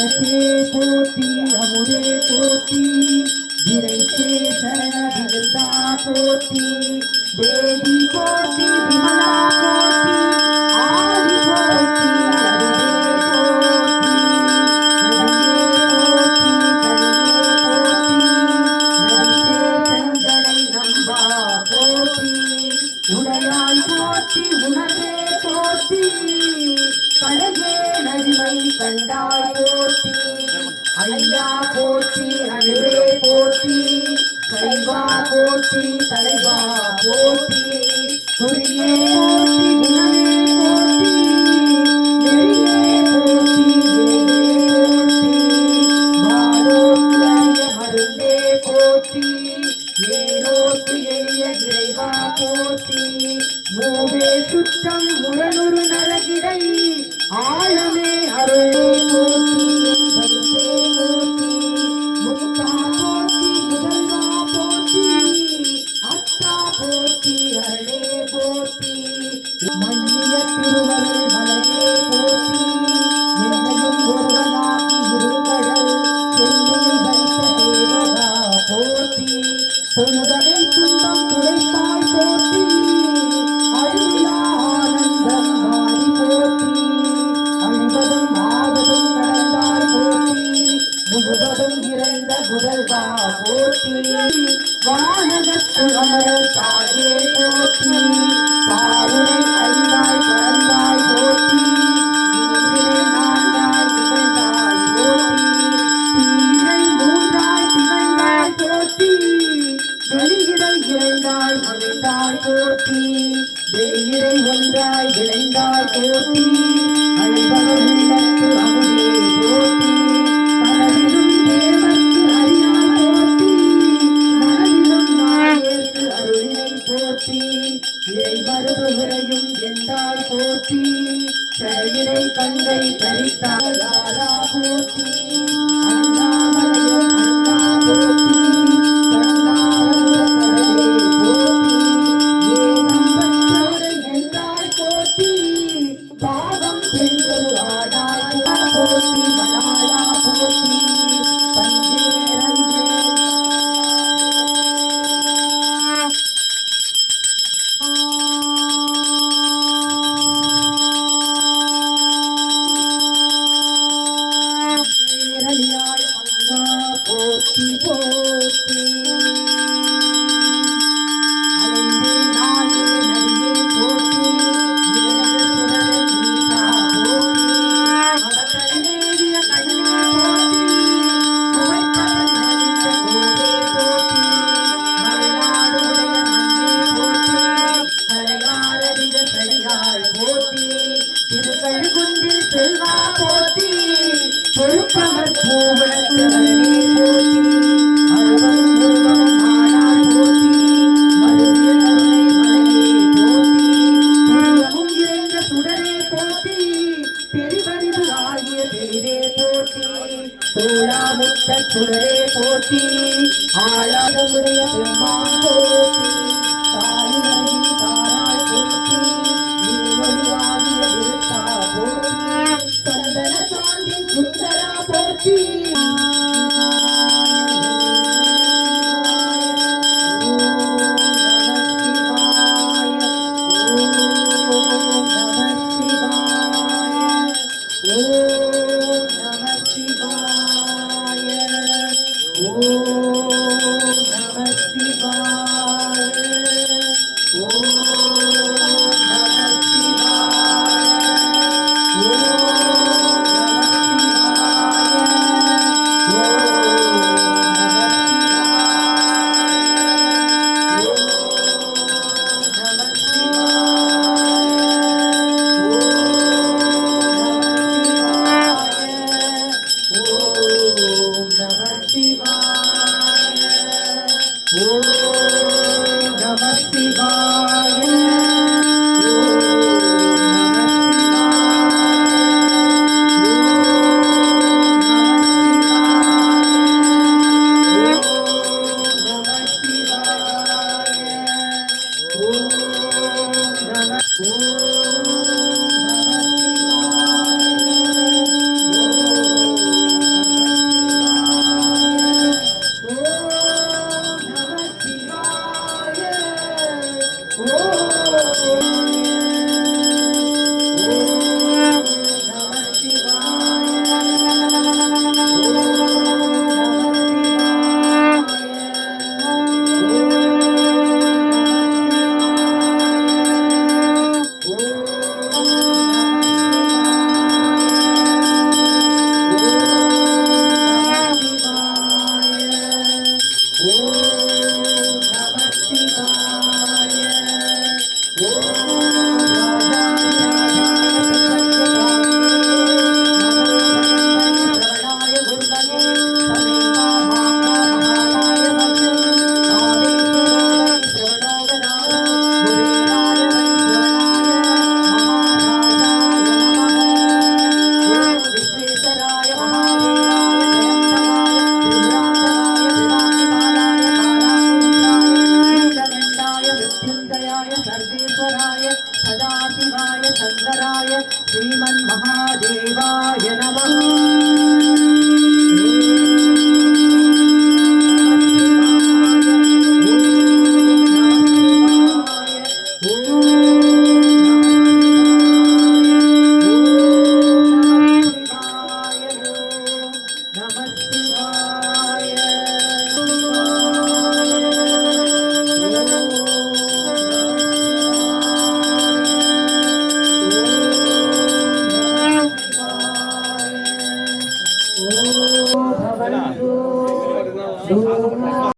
அரசே போற்றி அமுதே போற்றி விரைச்சே சரணா போற்றி தேவி போற்றி விமலா போற்றி ஆதி போற்றி உடையாய் போற்றி உணவே போற்றி கழகே நடிமை கண்டாய் போற்றி ஐயா போற்றி அழுவே போற்றி சைவா போற்றி தலைவா போற்றி குறியே போற்றி குணமே போற்றி நெறியே போற்றி போற்றி மாரோக்கிய மருந்தே போற்றி ஏரோக்கு எளிய இறைவா போற்றி மூவே சுற்றம் முரணுரு நரகிடை ஆழமே அருளே போற்றி முத்தா போற்றி முதல்வா போற்றி அத்தா போற்றி அருளே போற்றி மன்னிய திருவருள் மலையே போற்றி என்னையும் ஒருவனாக்கி இருங்கடல் சென்னையில் வைத்த தேவதா போற்றி தொழுதலை துன்பம் துடைத்தாய் போற்றி அழியா ஆனந்தம் வாரி போற்றி அழிவதும் ஆவதும் கடந்தாய் போற்றி முழுவதும் இறைந்த முதல்வா போற்றி வானகத்து அமரர் தாயே போற்றி பாருணை ஐந்தாய் கடந்தாய் போற்றி நான்காய் திகழ்ந்தாய் போற்றி தீரை மூன்றாய் திகழ்ந்தாய் போற்றி வெளியிடை இறைந்தாய் மகிழ்ந்தாய் போற்றி வெளியிடை ஒன்றாய் விளைந்தாய் போற்றி அழிபவர் உள்ளத்து அமுதே போற்றி தனதிலும் தேவர்க்கு அறியாய் போற்றி நனதிலும் நாயேற்கு அருளினை போற்றி இறை மருது உரையும் எந்தாய் போற்றி கரையிடை கங்கை தரித்தாய் யாரா போற்றி அண்ணாமலையும் அண்ணா போற்றி பாவம் பெண்கள் ஆடாய் போற்றி மலாயா போற்றி பஞ்சேரணியாய் மங்கா போற்றி போற்றி திருக்கழுகுன்றில் செல்வா போற்றி பொறுப்பவர் பூவனத்து அரணே போற்றி அழுவரும் உருவமும் ஆனாய் போற்றி மருவிய கருணை மலையே போற்றி உருவமும் இறைந்த சுடரே போற்றி தெரிவறிவு ஆகிய தெளிவே போற்றி தோளாமுத்த சுடரே போற்றி ஆளாதமுடைய பெருமான் போற்றி தாய் நல்கி தாராய் போற்றி ஒளிவாகிய விருத்தா போற்றி சந்தன சாந்தின் சுந்தரா போற்றி सर्वेश्वराय सदाशिवाय शंकराय श्रीमन्महादेवाय नमः